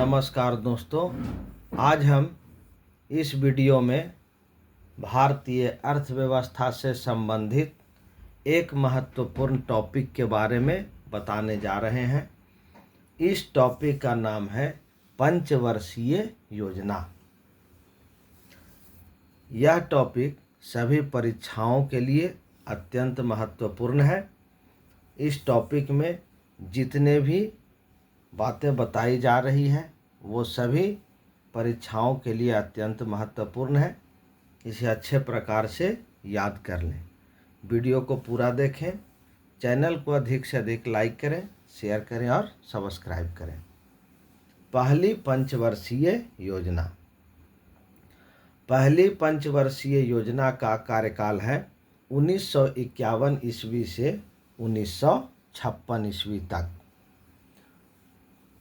नमस्कार दोस्तों, आज हम इस वीडियो में भारतीय अर्थव्यवस्था से संबंधित एक महत्वपूर्ण टॉपिक के बारे में बताने जा रहे हैं। इस टॉपिक का नाम है पंचवर्षीय योजना। यह टॉपिक सभी परीक्षाओं के लिए अत्यंत महत्वपूर्ण है। इस टॉपिक में जितने भी बातें बताई जा रही हैं वो सभी परीक्षाओं के लिए अत्यंत महत्वपूर्ण है। इसे अच्छे प्रकार से याद कर लें। वीडियो को पूरा देखें, चैनल को अधिक से अधिक लाइक करें, शेयर करें और सब्सक्राइब करें। पहली पंचवर्षीय योजना। पहली पंचवर्षीय योजना का कार्यकाल है 1951 ईस्वी से 1956 ईस्वी तक।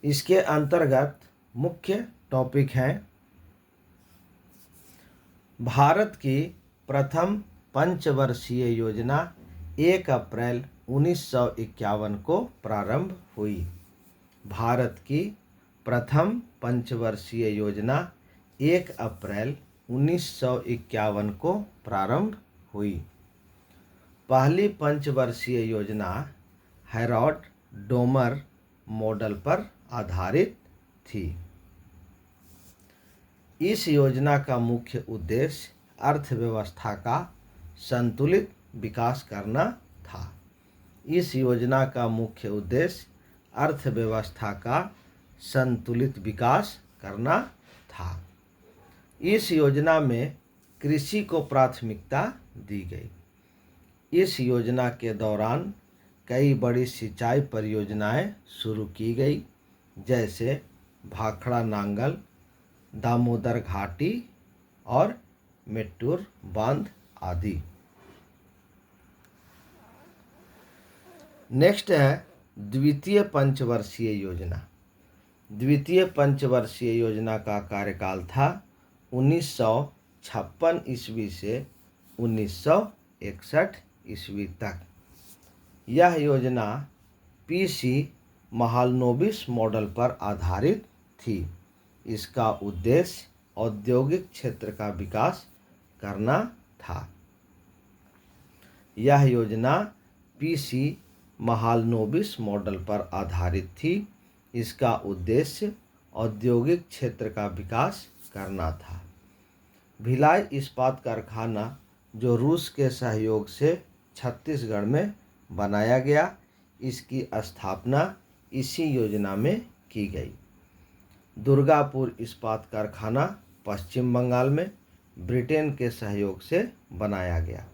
इसके अंतर्गत मुख्य टॉपिक हैं: भारत की प्रथम पंचवर्षीय योजना 1 अप्रैल 1951 को प्रारंभ हुई। भारत की प्रथम पंचवर्षीय योजना 1 अप्रैल 1951 को प्रारंभ हुई। पहली पंचवर्षीय योजना हैरोल्ड-डोमर मॉडल पर आधारित थी। इस योजना का मुख्य उद्देश्य अर्थव्यवस्था का संतुलित विकास करना था। इस योजना का मुख्य उद्देश्य अर्थव्यवस्था का संतुलित विकास करना था। इस योजना में कृषि को प्राथमिकता दी गई। इस योजना के दौरान कई बड़ी सिंचाई परियोजनाएं शुरू की गई, जैसे भाखड़ा नांगल, दामोदर घाटी और मेट्टूर बांध आदि। नेक्स्ट है द्वितीय पंचवर्षीय योजना। द्वितीय पंचवर्षीय योजना का कार्यकाल था 1956 ईस्वी से 1961 ईस्वी तक। यह योजना पीसी महालनोबिस मॉडल पर आधारित थी। इसका उद्देश्य औद्योगिक क्षेत्र का विकास करना था। यह योजना पीसी महालनोबिस मॉडल पर आधारित थी। इसका उद्देश्य औद्योगिक क्षेत्र का विकास करना था। भिलाई इस्पात कारखाना, जो रूस के सहयोग से छत्तीसगढ़ में बनाया गया, इसकी स्थापना इसी योजना में की गई। दुर्गापुर इस्पात कारखाना पश्चिम बंगाल में ब्रिटेन के सहयोग से बनाया गया।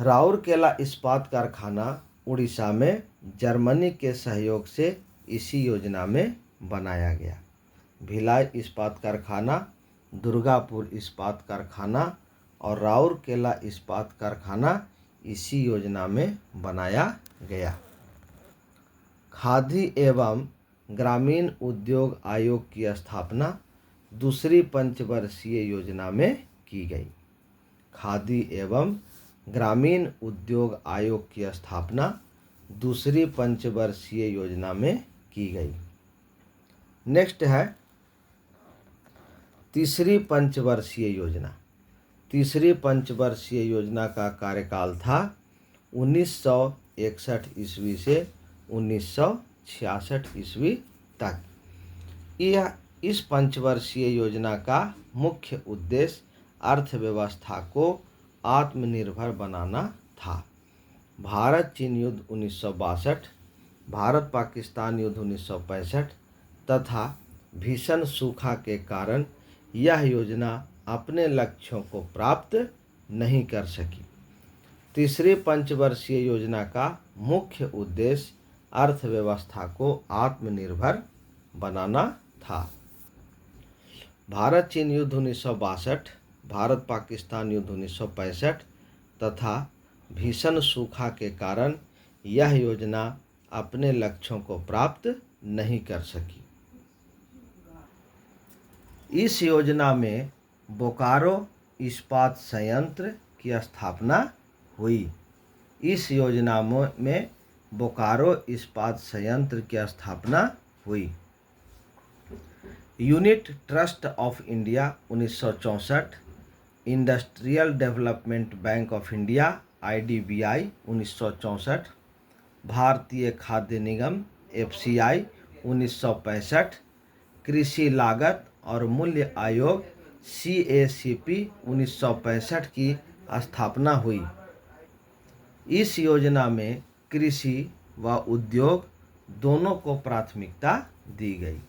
राउरकेला इस्पात कारखाना उड़ीसा में जर्मनी के सहयोग से इसी योजना में बनाया गया। भिलाई इस्पात कारखाना, दुर्गापुर इस्पात कारखाना और राउरकेला इस्पात कारखाना इसी योजना में बनाया गया। खादी एवं ग्रामीण उद्योग आयोग की स्थापना दूसरी पंचवर्षीय योजना में की गई। खादी एवं ग्रामीण उद्योग आयोग की स्थापना दूसरी पंचवर्षीय योजना में की गई। नेक्स्ट है तीसरी पंचवर्षीय योजना। तीसरी पंचवर्षीय योजना का कार्यकाल था 1961 ईस्वी से 1966 ईस्वी तक। इस पंचवर्षीय योजना का मुख्य उद्देश्य अर्थव्यवस्था को आत्मनिर्भर बनाना था। भारत चीन युद्ध 1962, भारत पाकिस्तान युद्ध 1965 तथा भीषण सूखा के कारण यह योजना अपने लक्ष्यों को प्राप्त नहीं कर सकी। तीसरी पंचवर्षीय योजना का मुख्य उद्देश्य अर्थव्यवस्था को आत्मनिर्भर बनाना था। भारत चीन युद्ध 1962, भारत पाकिस्तान युद्ध 1965 तथा भीषण सूखा के कारण यह योजना अपने लक्ष्यों को प्राप्त नहीं कर सकी। इस योजना में बोकारो इस्पात संयंत्र की स्थापना हुई। इस योजना में बोकारो इस्पात संयंत्र की स्थापना हुई। Unit trust of India 1964, industrial development bank of India IDBI 1964, भारतीय खाद्य निगम FCI 1965, कृषि लागत और मूल्य आयोग CACP 1965 की स्थापना हुई। इस योजना में कृषि व उद्योग दोनों को प्राथमिकता दी गई।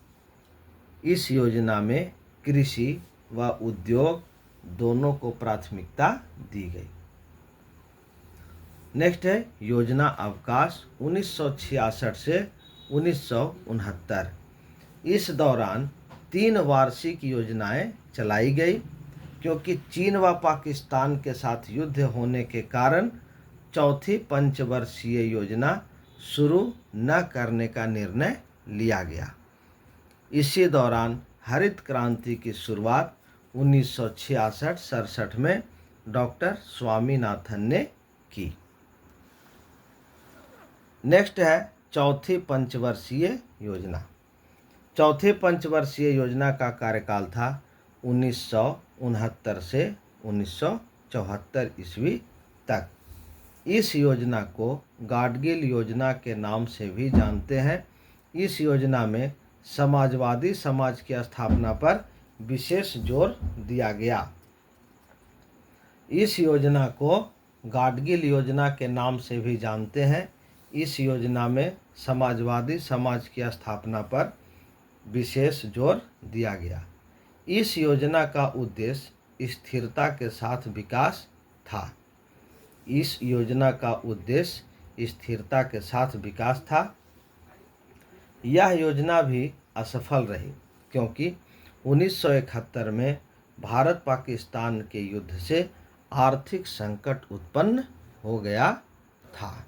इस योजना में कृषि व उद्योग दोनों को प्राथमिकता दी गई। नेक्स्ट है योजना अवकाश 1966 से 1969। इस दौरान 3 वार्षिक योजनाएं चलाई गई, क्योंकि चीन व पाकिस्तान के साथ युद्ध होने के कारण चौथी पंचवर्षीय योजना शुरू न करने का निर्णय लिया गया। इसी दौरान हरित क्रांति की शुरुआत 1966-67 में डॉक्टर स्वामीनाथन ने की। नेक्स्ट है चौथी पंचवर्षीय योजना। चौथी पंचवर्षीय योजना का कार्यकाल था 1969 से 1974 ईस्वी तक। इस योजना को गाडगिल योजना के नाम से भी जानते हैं। इस योजना में समाजवादी समाज की स्थापना पर विशेष जोर दिया गया। इस योजना को गाडगिल योजना के नाम से भी जानते हैं। इस योजना में समाजवादी समाज की स्थापना पर विशेष जोर दिया गया। इस योजना का उद्देश्य स्थिरता के साथ विकास था। इस योजना का उद्देश्य स्थिरता के साथ विकास था। यह योजना भी असफल रही, क्योंकि 1971 में भारत पाकिस्तान के युद्ध से आर्थिक संकट उत्पन्न हो गया था।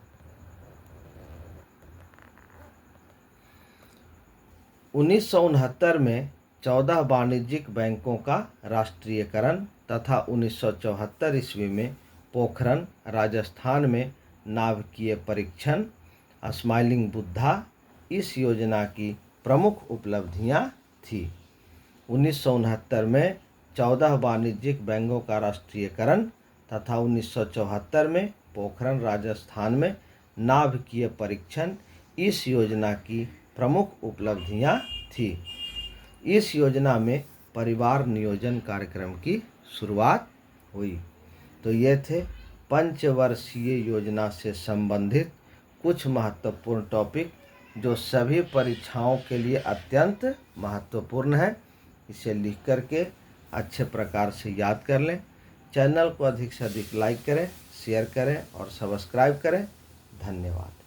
1969 में 14 वाणिज्यिक बैंकों का राष्ट्रीयकरण तथा 1974 ईस्वी में पोखरन राजस्थान में नाभिकीय परीक्षण स्माइलिंग बुद्धा इस योजना की प्रमुख उपलब्धियां थी। 1969 में 14 वाणिज्यिक बैंकों का राष्ट्रीयकरण तथा 1974 में पोखरन राजस्थान में नाभिकीय परीक्षण इस योजना की प्रमुख उपलब्धियां थी। इस योजना में परिवार नियोजन कार्यक्रम की शुरुआत हुई। तो ये थे पंचवर्षीय योजना से संबंधित कुछ महत्वपूर्ण टॉपिक, जो सभी परीक्षाओं के लिए अत्यंत महत्वपूर्ण है। इसे लिख करके अच्छे प्रकार से याद कर लें। चैनल को अधिक से अधिक लाइक करें, शेयर करें और सब्सक्राइब करें। धन्यवाद।